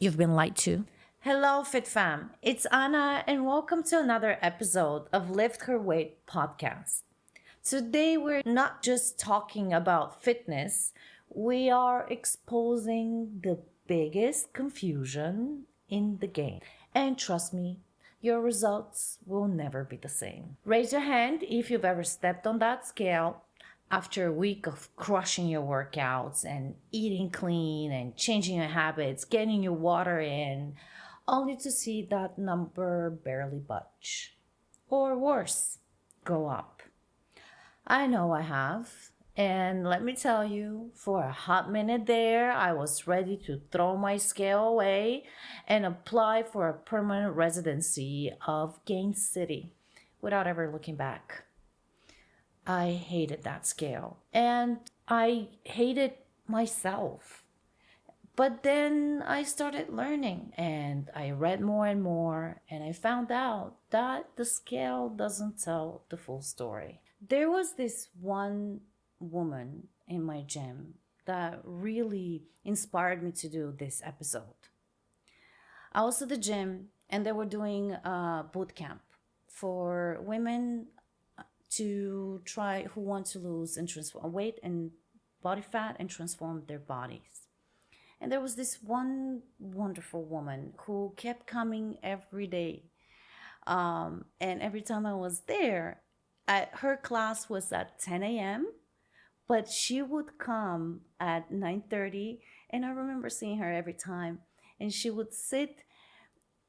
You've been lied to. Hello, Fit Fam. It's Anna, and welcome to another episode of Lift Her Weight podcast. Today, we're not just talking about fitness, we are exposing the biggest confusion in the game. And trust me, your results will never be the same. Raise your hand if you've ever stepped on that scale after a week of crushing your workouts and eating clean and changing your habits, getting your water in, only to see that number barely budge. Or worse, go up. I know I have. And let me tell you, for a hot minute there, I was ready to throw my scale away and apply for a permanent residency of Gain City without ever looking back. I hated that scale and I hated myself. But then I started learning and I read more and more, and I found out that the scale doesn't tell the full story. There was this one woman in my gym that really inspired me to do this episode. I was at the gym and they were doing a boot camp for women to try who want to lose and transform weight and body fat and transform their bodies. And there was this one wonderful woman who kept coming every day. And every time I was there, her class was at 10 a.m., but she would come at 9:30. And I remember seeing her every time. And she would sit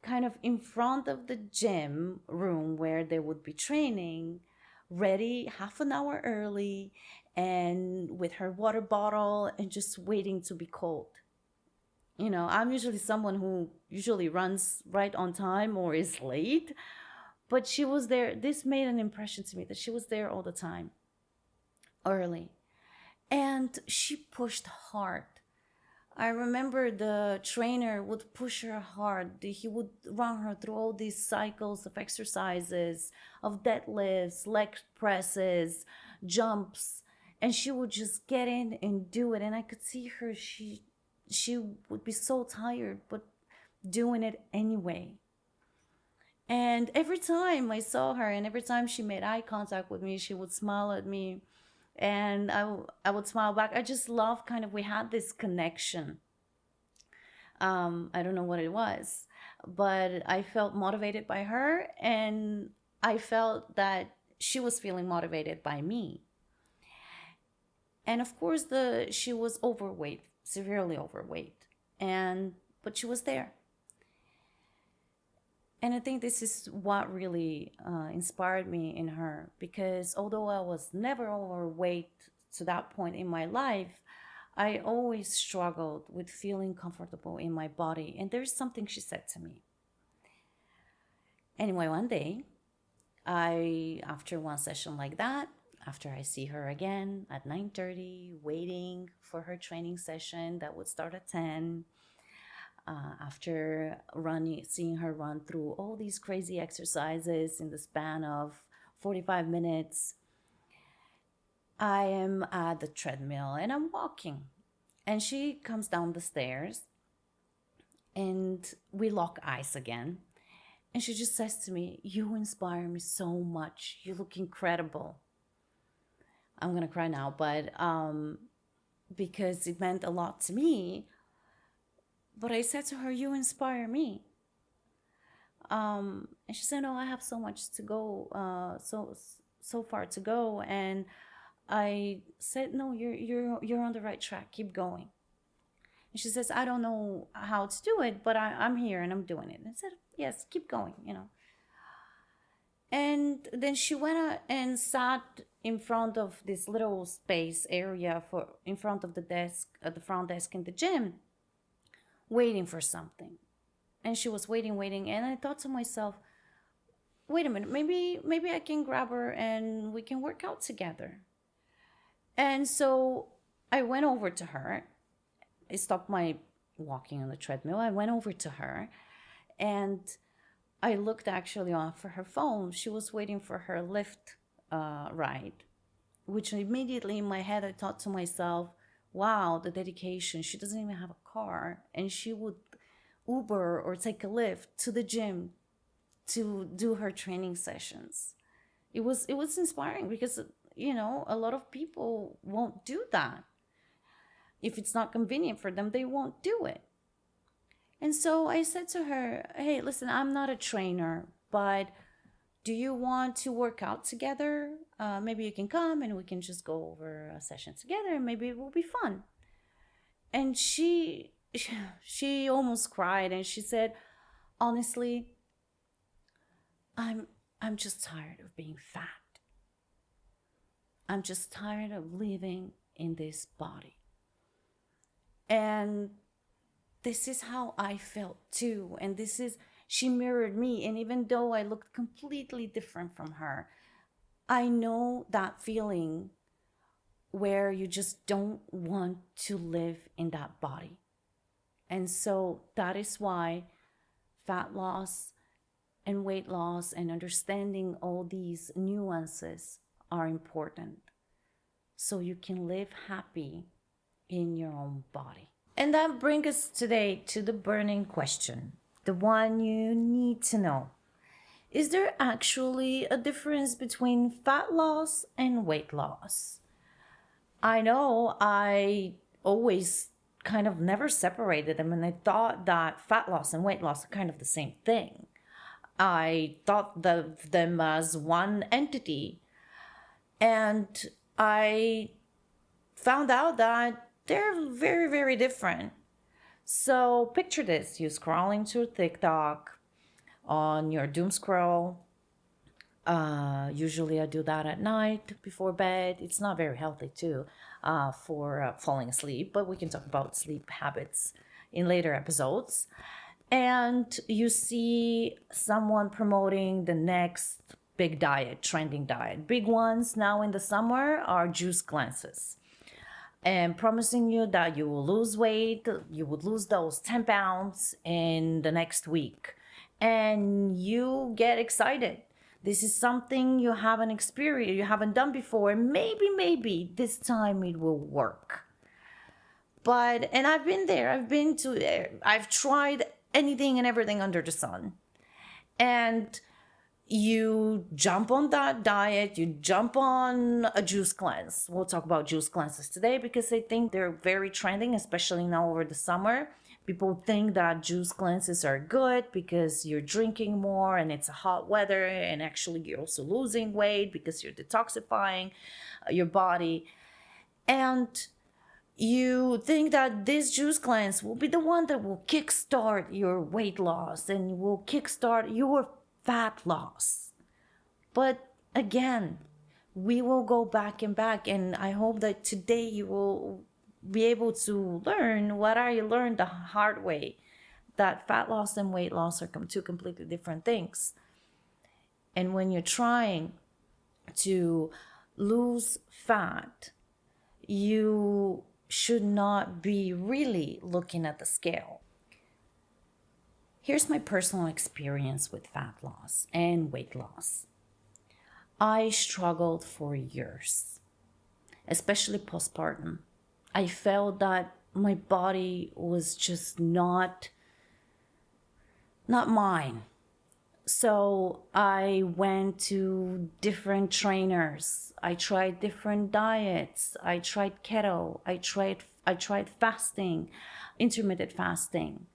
kind of in front of the gym room where they would be training, ready half an hour early and with her water bottle and just waiting to be cold. You know, I'm usually someone who usually runs right on time or is late, but she was there. This made an impression to me that she was there all the time, early. And she pushed hard. I remember the trainer would push her hard. He would run her through all these cycles of exercises, of deadlifts, leg presses, jumps, and she would just get in and do it. And I could see her, she would be so tired, but doing it anyway. And every time I saw her and every time she made eye contact with me, she would smile at me and I would smile back. I just love kind of, we had this connection. I don't know what it was, but I felt motivated by her and I felt that she was feeling motivated by me. And of course, she was overweight, severely overweight, but she was there. And I think this is what really inspired me in her, because although I was never overweight to that point in my life, I always struggled with feeling comfortable in my body. And there's something she said to me. Anyway, one day, after one session like that, after I see her again at 9:30, waiting for her training session that would start at 10, after seeing her run through all these crazy exercises in the span of 45 minutes, I am at the treadmill and I'm walking. And she comes down the stairs and we lock eyes again. And she just says to me, "You inspire me so much. You look incredible." I'm going to cry now, but because it meant a lot to me. But I said to her, "You inspire me." And she said, "No, I have so much to go, so far to go." And I said, "No, you're on the right track. Keep going." And she says, "I don't know how to do it, but I'm here and I'm doing it." And I said, "Yes, keep going, you know." And then she went out and sat in front of this little space area in front of the desk, at the front desk in the gym, waiting for something. And she was waiting, and I thought to myself, wait a minute, maybe I can grab her and we can work out together. And so I went over to her. I stopped my walking on the treadmill. I went over to her and I looked actually off for her phone. She was waiting for her lift ride, which immediately in my head I thought to myself, wow, the dedication. She doesn't even have a car, and she would Uber or take a Lyft to the gym to do her training sessions. It was inspiring because a lot of people won't do that. If it's not convenient for them, they won't do it. And so I said to her, "Hey, listen, I'm not a trainer, but do you want to work out together? Maybe you can come and we can just go over a session together and maybe it will be fun." And she almost cried and she said, "Honestly, I'm I'm just tired of being fat. I'm just tired of living in this body." And this is how I felt too. And she mirrored me. And even though I looked completely different from her, I know that feeling where you just don't want to live in that body. And so that is why fat loss and weight loss and understanding all these nuances are important so you can live happy in your own body. And that brings us today to the burning question, the one you need to know. Is there actually a difference between fat loss and weight loss? I know I always kind of never separated them, and I thought that fat loss and weight loss are kind of the same thing. I thought of them as one entity, and I found out that they're very, very different. So picture this: you scrolling through TikTok on your doom scroll. Usually I do that at night before bed. It's not very healthy too for falling asleep, but we can talk about sleep habits in later episodes. And you see someone promoting the next big diet, trending diet. Big ones now in the summer are juice cleanses, and promising you that you will lose weight, you would lose those 10 pounds in the next week. And you get excited. This is something you haven't experienced, you haven't done before. Maybe this time it will work. And I've been there, I've tried anything and everything under the sun. And you jump on that diet, you jump on a juice cleanse. We'll talk about juice cleanses today because I think they're very trending, especially now over the summer. People think that juice cleanses are good because you're drinking more and it's a hot weather, and actually you're also losing weight because you're detoxifying your body. And you think that this juice cleanse will be the one that will kickstart your weight loss and will kickstart your fat loss. But again, we will go back and back, and I hope that today you will be able to learn what I learned the hard way, that fat loss and weight loss are two completely different things. And when you're trying to lose fat, you should not be really looking at the scale. Here's my personal experience with fat loss and weight loss. I struggled for years, especially postpartum. I felt that my body was just not mine. So I went to different trainers. I tried different diets. I tried keto. I tried fasting, intermittent fasting.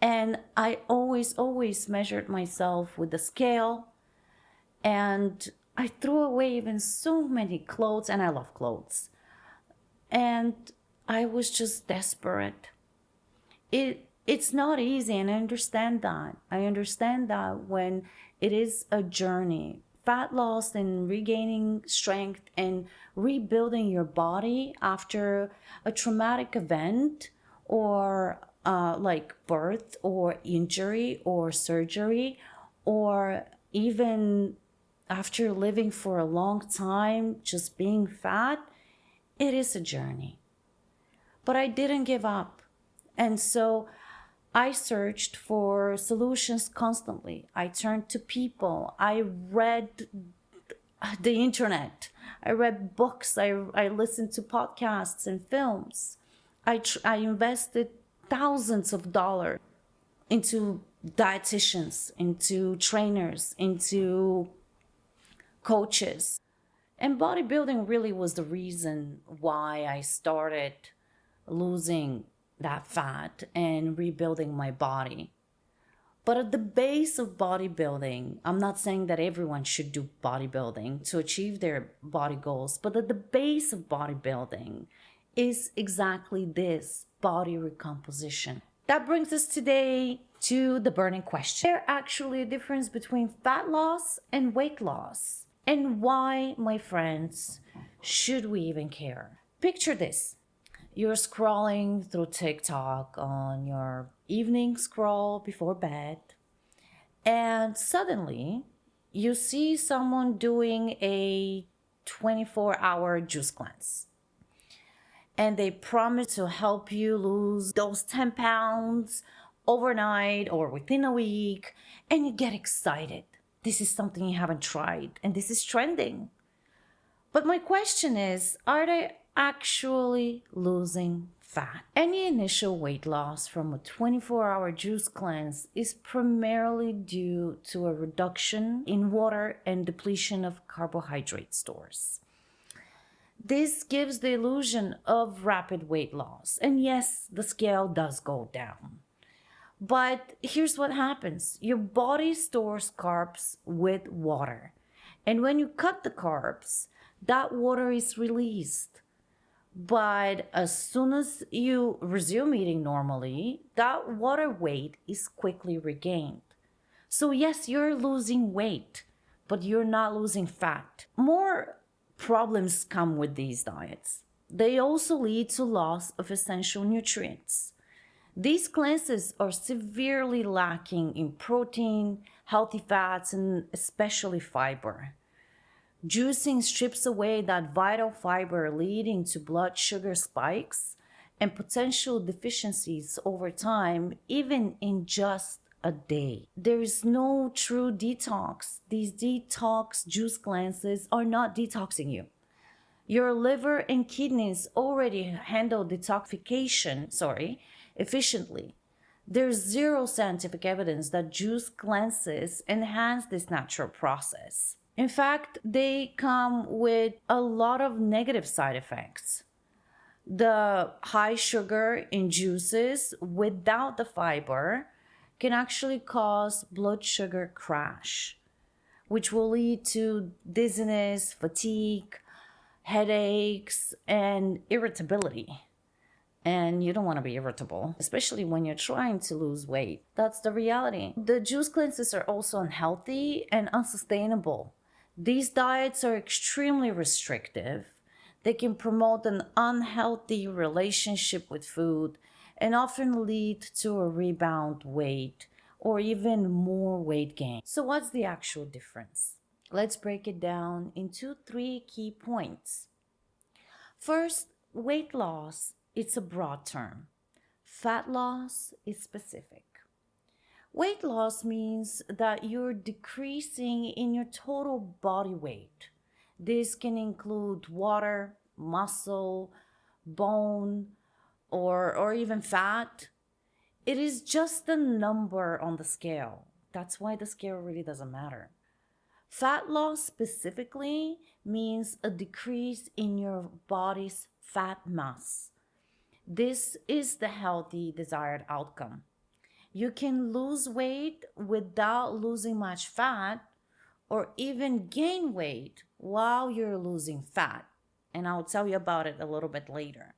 And I always measured myself with the scale. And I threw away even so many clothes, and I love clothes. And I was just desperate. It's not easy, and I understand that. I understand that when it is a journey, fat loss and regaining strength and rebuilding your body after a traumatic event or like birth or injury or surgery, or even after living for a long time just being fat, it is a journey. But I didn't give up. And so I searched for solutions constantly. I turned to people. I read the internet. I read books. I listened to podcasts and films. I invested thousands of dollars into dietitians, into trainers, into coaches. And bodybuilding really was the reason why I started losing that fat and rebuilding my body. But at the base of bodybuilding, I'm not saying that everyone should do bodybuilding to achieve their body goals, but at the base of bodybuilding is exactly this body recomposition. That brings us today to the burning question. Is there actually a difference between fat loss and weight loss? And why, my friends, should we even care? Picture this. You're scrolling through TikTok on your evening scroll before bed, and suddenly you see someone doing a 24-hour juice cleanse. And they promise to help you lose those 10 pounds overnight or within a week, and you get excited. This is something you haven't tried, and this is trending. But my question is, are they actually losing fat? Any initial weight loss from a 24-hour juice cleanse is primarily due to a reduction in water and depletion of carbohydrate stores. This gives the illusion of rapid weight loss. And yes, the scale does go down. But here's what happens. Your body stores carbs with water. And when you cut the carbs, that water is released. But as soon as you resume eating normally, that water weight is quickly regained. So yes, you're losing weight, but you're not losing fat. More problems come with these diets. They also lead to loss of essential nutrients. These cleanses are severely lacking in protein, healthy fats, and especially fiber. Juicing strips away that vital fiber, leading to blood sugar spikes and potential deficiencies over time, even in just a day. There is no true detox. These detox juice cleanses are not detoxing you. Your liver and kidneys already handle detoxification, efficiently. There's zero scientific evidence that juice cleanses enhance this natural process. In fact, they come with a lot of negative side effects. The high sugar in juices without the fiber can actually cause blood sugar crash, which will lead to dizziness, fatigue, headaches, and irritability. And you don't want to be irritable, especially when you're trying to lose weight. That's the reality. The juice cleanses are also unhealthy and unsustainable. These diets are extremely restrictive. They can promote an unhealthy relationship with food and often lead to a rebound weight or even more weight gain. So what's the actual difference? Let's break it down into 3 key points. First, weight loss, it's a broad term. Fat loss is specific. Weight loss means that you're decreasing in your total body weight. This can include water, muscle, bone, or even fat. It is just a number on the scale. That's why the scale really doesn't matter. Fat loss specifically means a decrease in your body's fat mass. This is the healthy desired outcome. You can lose weight without losing much fat or even gain weight while you're losing fat. And I'll tell you about it a little bit later.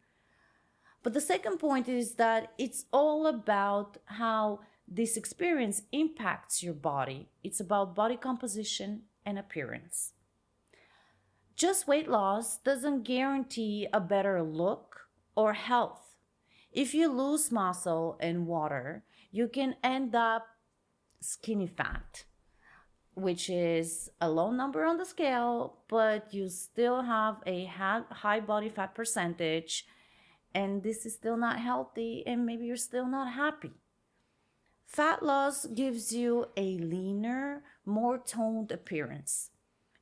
But the second point is that it's all about how this experience impacts your body. It's about body composition and appearance. Just weight loss doesn't guarantee a better look or health. If you lose muscle and water, you can end up skinny fat, which is a low number on the scale, but you still have a high body fat percentage, and this is still not healthy, and maybe you're still not happy. Fat loss gives you a leaner, more toned appearance.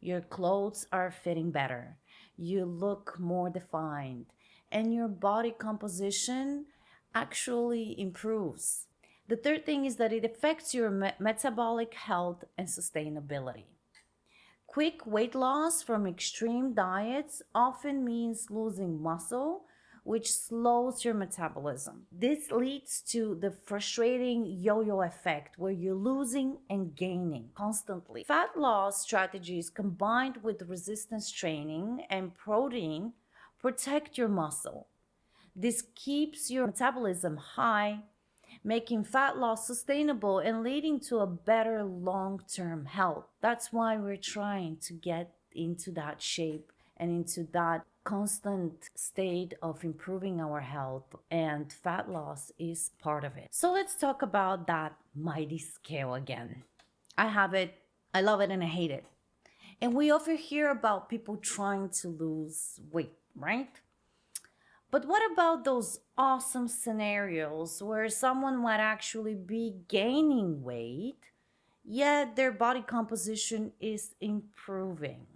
Your clothes are fitting better. You look more defined, and your body composition actually improves. The third thing is that it affects your metabolic health and sustainability. Quick weight loss from extreme diets often means losing muscle, which slows your metabolism. This leads to the frustrating yo yo effect where you're losing and gaining constantly. Fat loss strategies combined with resistance training and protein protect your muscle. This keeps your metabolism high, making fat loss sustainable and leading to a better long term health. That's why we're trying to get into that shape and into that constant state of improving our health, and fat loss is part of it. So let's talk about that mighty scale again. I have it, I love it, and I hate it. And we often hear about people trying to lose weight, right? But what about those awesome scenarios where someone might actually be gaining weight, yet their body composition is improving?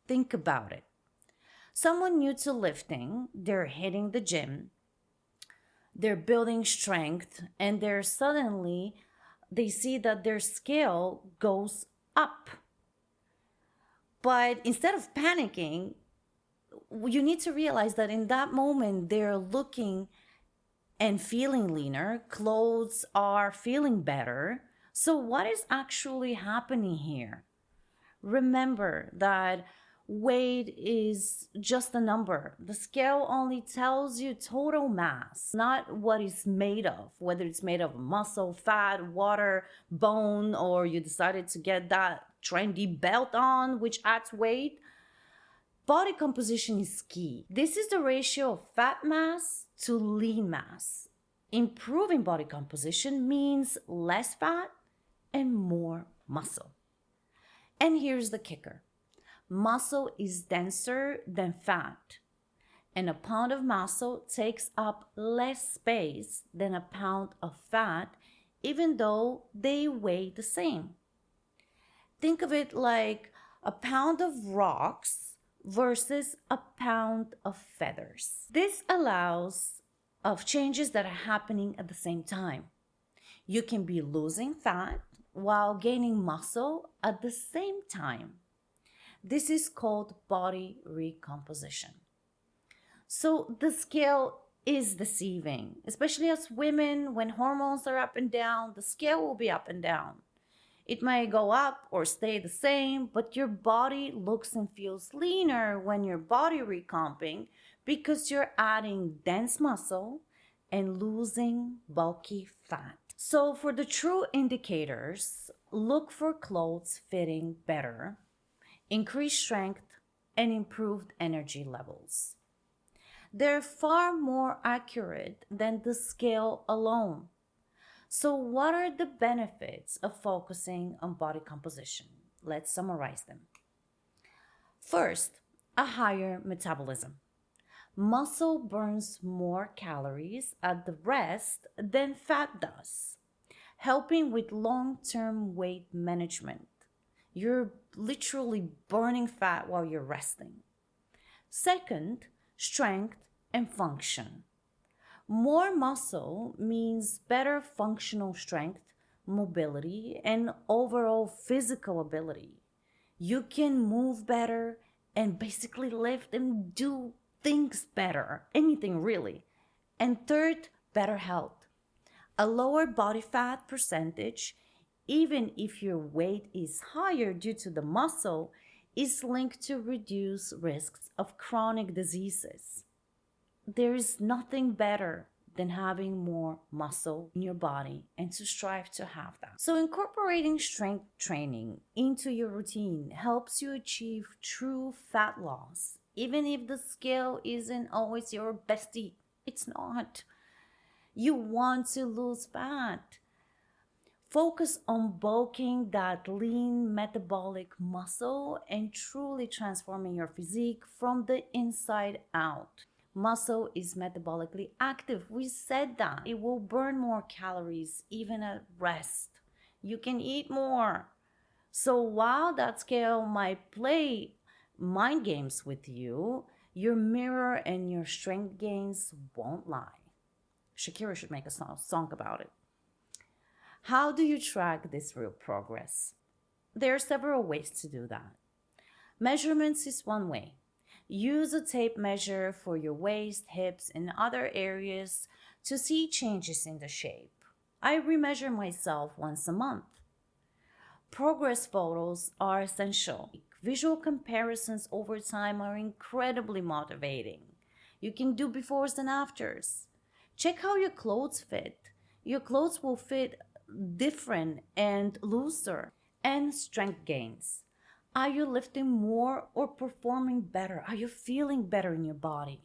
Think about it. Someone new to lifting, they're hitting the gym, they're building strength, and they see that their scale goes up. But instead of panicking, you need to realize that in that moment they're looking and feeling leaner, clothes are feeling better. So, what is actually happening here? Remember that weight is just a number. The scale only tells you total mass, not what it's made of, whether it's made of muscle, fat, water, bone, or you decided to get that trendy belt on, which adds weight. Body composition is key. This is the ratio of fat mass to lean mass. Improving body composition means less fat and more muscle. And here's the kicker. Muscle is denser than fat, and a pound of muscle takes up less space than a pound of fat, even though they weigh the same. Think of it like a pound of rocks versus a pound of feathers. This allows of changes that are happening at the same time. You can be losing fat while gaining muscle at the same time. This is called body recomposition. So the scale is deceiving, especially as women. When hormones are up and down, the scale will be up and down. It may go up or stay the same, but your body looks and feels leaner when you're body recomping because you're adding dense muscle and losing bulky fat. So for the true indicators, look for clothes fitting better, increased strength, and improved energy levels. They're far more accurate than the scale alone. So, what are the benefits of focusing on body composition? Let's summarize them. First, a higher metabolism. Muscle burns more calories at the rest than fat does, helping with long-term weight management. You're literally burning fat while you're resting. Second, strength and function. More muscle means better functional strength, mobility, and overall physical ability. You can move better and basically lift and do things better, anything really. And third, better health. A lower body fat percentage, even if your weight is higher due to the muscle, is linked to reduced risks of chronic diseases. There is nothing better than having more muscle in your body and to strive to have that. So incorporating strength training into your routine helps you achieve true fat loss, even if the scale isn't always your bestie. It's not. You want to lose fat. Focus on bulking that lean metabolic muscle and truly transforming your physique from the inside out. Muscle is metabolically active. We said that. It will burn more calories even at rest. You can eat more. So while that scale might play mind games with you, your mirror and your strength gains won't lie. Shakira should make a song about it. How do you track this real progress? There are several ways to do that. Measurements is one way. Use a tape measure for your waist, hips, and other areas to see changes in the shape. I remeasure myself once a month. Progress photos are essential. Visual comparisons over time are incredibly motivating. You can do befores and afters. Check how your clothes fit. Your clothes will fit different and looser. And strength gains. Are you lifting more or performing better? Are you feeling better in your body?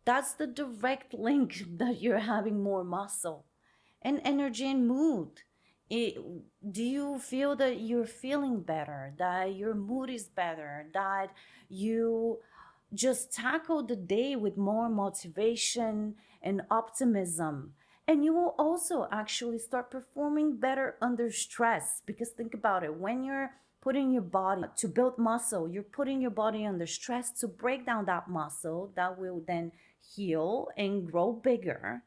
That's the direct link that you're having more muscle and energy and mood. It, do you feel that you're feeling better, that your mood is better, that you just tackle the day with more motivation and optimism? And you will also actually start performing better under stress, because think about it, when you're putting your body to build muscle, you're putting your body under stress to break down that muscle that will then heal and grow bigger.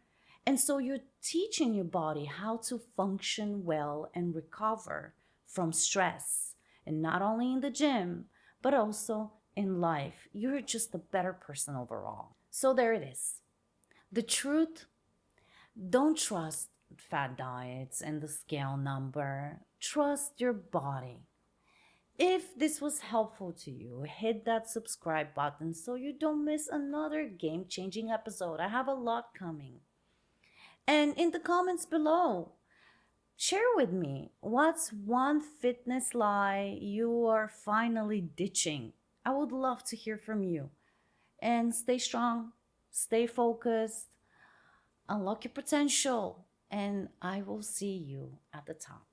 And so you're teaching your body how to function well and recover from stress. And not only in the gym, but also in life. You're just a better person overall. So there it is. The truth, don't trust fad diets and the scale number. Trust your body. If this was helpful to you, hit that subscribe button so you don't miss another game changing episode. I have a lot coming. And in the comments below, share with me what's one fitness lie you are finally ditching. I would love to hear from you. And stay strong, stay focused, unlock your potential, and I will see you at the top.